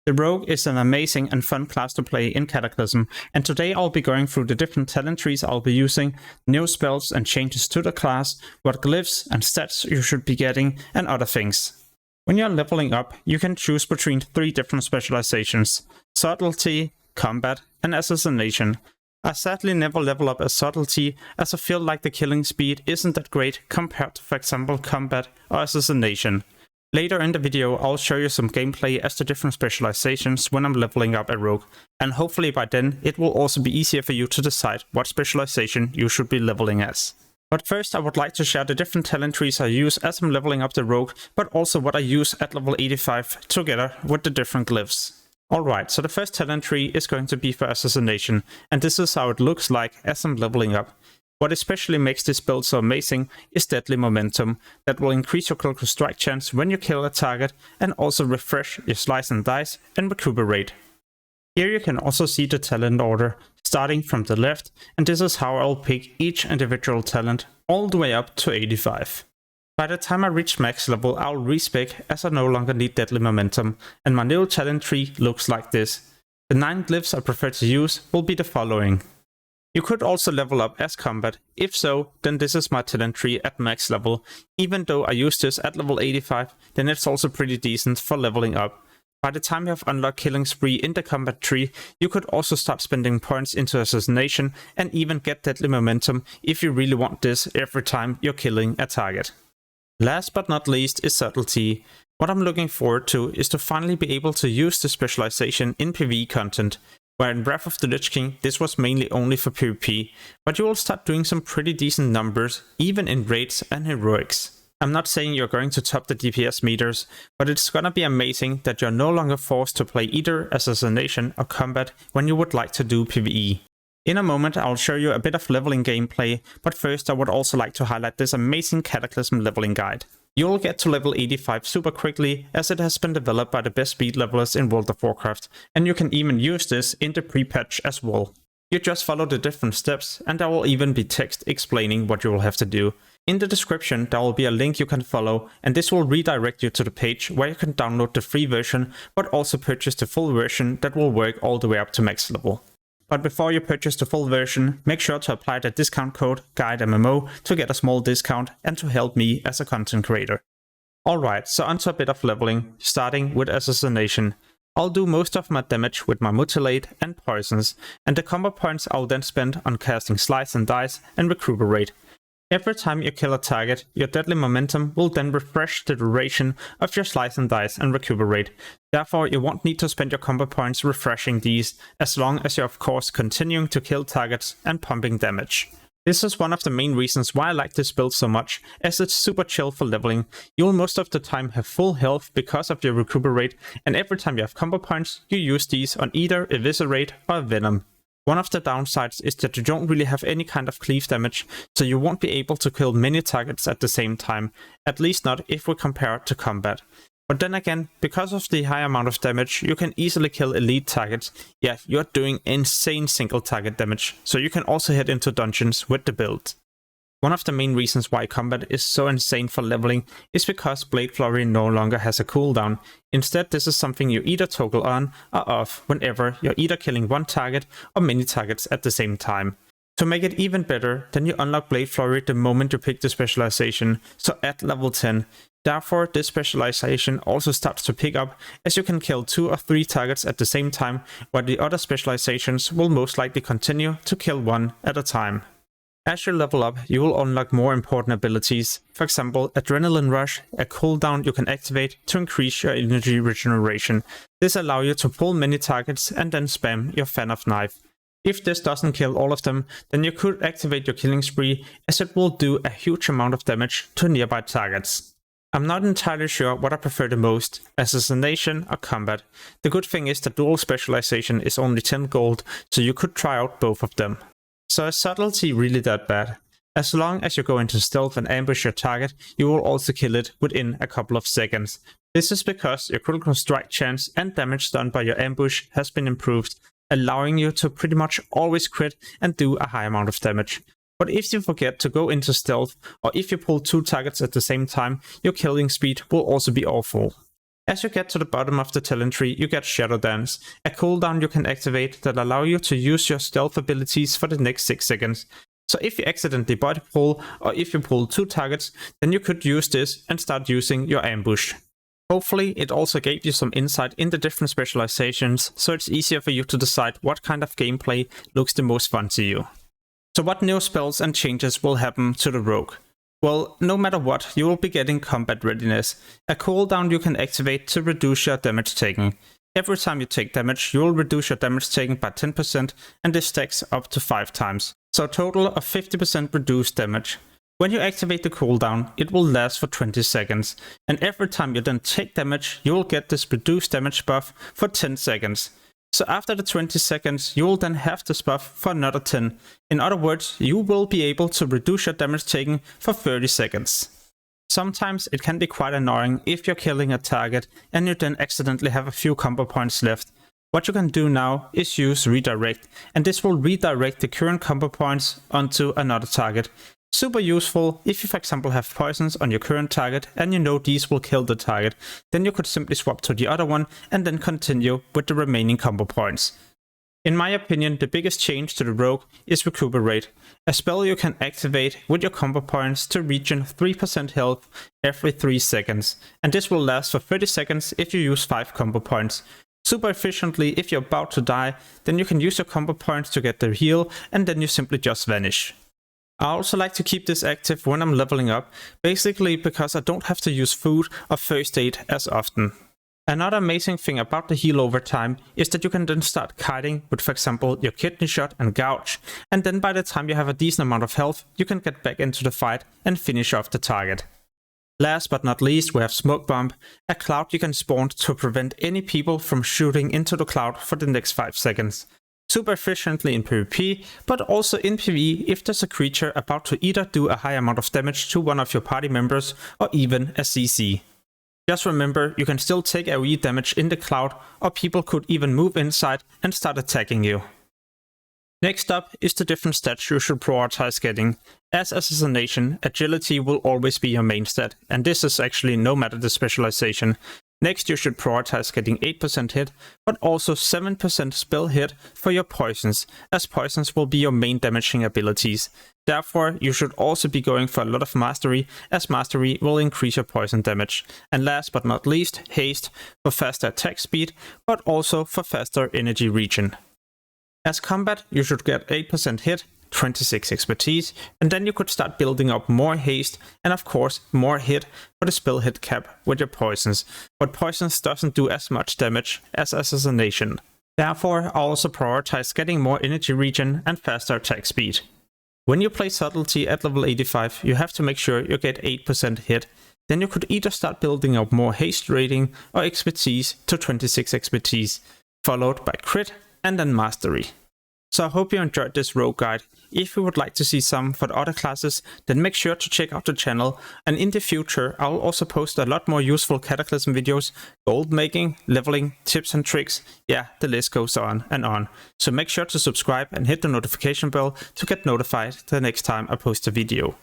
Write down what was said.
The Rogue is an amazing and fun class to play in Cataclysm, and today I'll be going through the different talent trees I'll be using, new spells and changes to the class, what glyphs and stats you should be getting, and other things. When you're leveling up, you can choose between 3 different specializations: Subtlety, Combat, and Assassination. I sadly never level up as Subtlety, as I feel like the killing speed isn't that great compared to, for example, Combat or Assassination. Later in the video I'll show you some gameplay as to different specializations when I'm leveling up a rogue, and hopefully by then it will also be easier for you to decide what specialization you should be leveling as. But first I would like to share the different talent trees I use as I'm leveling up the rogue, but also what I use at level 85 together with the different glyphs. Alright, so the first talent tree is going to be for Assassination, and this is how it looks like as I'm leveling up. What especially makes this build so amazing is Deadly Momentum, that will increase your critical strike chance when you kill a target and also refresh your slice and dice and recuperate. Here you can also see the talent order, starting from the left, and this is how I'll pick each individual talent all the way up to 85. By the time I reach max level I'll respec as I no longer need Deadly Momentum, and my new talent tree looks like this. The 9 glyphs I prefer to use will be the following. You could also level up as Combat. If so, then this is my talent tree at max level. Even though I use this at level 85, then it's also pretty decent for leveling up. By the time you have unlocked Killing Spree in the Combat tree, you could also start spending points into Assassination and even get Deadly Momentum if you really want this every time you're killing a target. Last but not least is Subtlety. What I'm looking forward to is to finally be able to use the specialization in PvE content. Where in Wrath of the Lich King this was mainly only for PvP, but you will start doing some pretty decent numbers, even in raids and heroics. I'm not saying you're going to top the DPS meters, but it's gonna be amazing that you're no longer forced to play either Assassination or Combat when you would like to do PvE. In a moment I'll show you a bit of leveling gameplay, but first I would also like to highlight this amazing Cataclysm leveling guide. You'll get to level 85 super quickly, as it has been developed by the best speed levelers in World of Warcraft, and you can even use this in the pre-patch as well. You just follow the different steps, and there will even be text explaining what you will have to do. In the description there will be a link you can follow, and this will redirect you to the page where you can download the free version, but also purchase the full version that will work all the way up to max level. But before you purchase the full version, make sure to apply the discount code GuideMMO to get a small discount and to help me as a content creator. Alright, so onto a bit of leveling, starting with Assassination. I'll do most of my damage with my Mutilate and Poisons, and the combo points I'll then spend on casting Slice and Dice and Recuperate. Every time you kill a target, your Deadly Momentum will then refresh the duration of your Slice and Dice and Recuperate. Therefore, you won't need to spend your combo points refreshing these, as long as you're of course continuing to kill targets and pumping damage. This is one of the main reasons why I like this build so much, as it's super chill for leveling. You'll most of the time have full health because of your Recuperate, and every time you have combo points, you use these on either Eviscerate or Venom. One of the downsides is that you don't really have any kind of cleave damage, so you won't be able to kill many targets at the same time, at least not if we compare it to Combat. But then again, because of the high amount of damage, you can easily kill elite targets. Yeah, you're doing insane single target damage, so you can also head into dungeons with the build. One of the main reasons why Combat is so insane for leveling is because Blade Flurry no longer has a cooldown. Instead, this is something you either toggle on or off whenever you're either killing one target or many targets at the same time. To make it even better, then you unlock Blade Flurry the moment you pick the specialization, so at level 10. Therefore, this specialization also starts to pick up, as you can kill 2 or 3 targets at the same time, while the other specializations will most likely continue to kill 1 at a time. As you level up, you will unlock more important abilities, for example Adrenaline Rush, a cooldown you can activate to increase your energy regeneration. This allows you to pull many targets and then spam your Fan of Knife. If this doesn't kill all of them, then you could activate your Killing Spree, as it will do a huge amount of damage to nearby targets. I'm not entirely sure what I prefer the most, Assassination or Combat. The good thing is that dual specialization is only 10 gold, so you could try out both of them. So is Subtlety really that bad? As long as you go into stealth and ambush your target, you will also kill it within a couple of seconds. This is because your critical strike chance and damage done by your ambush has been improved, allowing you to pretty much always crit and do a high amount of damage. But if you forget to go into stealth, or if you pull 2 targets at the same time, your killing speed will also be awful. As you get to the bottom of the talent tree, you get Shadow Dance, a cooldown you can activate that allow you to use your stealth abilities for the next 6 seconds. So if you accidentally body pull, or if you pull 2 targets, then you could use this and start using your ambush. Hopefully it also gave you some insight in the different specializations, so it's easier for you to decide what kind of gameplay looks the most fun to you. So what new spells and changes will happen to the rogue? Well, no matter what, you will be getting combat readiness, a cooldown you can activate to reduce your damage taken. Every time you take damage, you will reduce your damage taken by 10%, and this stacks up to 5 times. So a total of 50% reduced damage. When you activate the cooldown, it will last for 20 seconds, and every time you then take damage, you will get this reduced damage buff for 10 seconds. So after the 20 seconds, you will then have this buff for another 10. In other words, you will be able to reduce your damage taken for 30 seconds. Sometimes it can be quite annoying if you're killing a target and you then accidentally have a few combo points left. What you can do now is use redirect, and this will redirect the current combo points onto another target. Super useful if you for example have poisons on your current target and you know these will kill the target, then you could simply swap to the other one and then continue with the remaining combo points. In my opinion, the biggest change to the rogue is Recuperate, a spell you can activate with your combo points to regen 3% health every 3 seconds, and this will last for 30 seconds if you use 5 combo points. Super efficiently, if you're about to die, then you can use your combo points to get the heal and then you simply just vanish. I also like to keep this active when I'm leveling up, basically because I don't have to use food or first aid as often. Another amazing thing about the heal over time is that you can then start kiting with for example your kidney shot and gouge, and then by the time you have a decent amount of health, you can get back into the fight and finish off the target. Last but not least, we have Smoke Bomb, a cloud you can spawn to prevent any people from shooting into the cloud for the next 5 seconds. Super efficiently in PvP, but also in PvE if there's a creature about to either do a high amount of damage to one of your party members or even a CC. Just remember, you can still take AoE damage in the cloud, or people could even move inside and start attacking you. Next up is the different stats you should prioritize getting. As Assassination, Agility will always be your main stat, and this is actually no matter the specialization. Next you should prioritize getting 8% hit, but also 7% spell hit for your poisons, as poisons will be your main damaging abilities. Therefore, you should also be going for a lot of mastery, as mastery will increase your poison damage. And last but not least, haste for faster attack speed, but also for faster energy regen. As combat, you should get 8% hit, 26 expertise, and then you could start building up more haste and of course more hit for the spell hit cap with your poisons, but poisons doesn't do as much damage as Assassination. Therefore I also prioritize getting more energy regen and faster attack speed. When you play Subtlety at level 85, you have to make sure you get 8% hit, then you could either start building up more haste rating or expertise to 26 expertise, followed by crit and then mastery. So I hope you enjoyed this rogue guide. If you would like to see some for the other classes, then make sure to check out the channel, and in the future I will also post a lot more useful Cataclysm videos, gold making, leveling, tips and tricks, yeah, the list goes on and on. So make sure to subscribe and hit the notification bell to get notified the next time I post a video.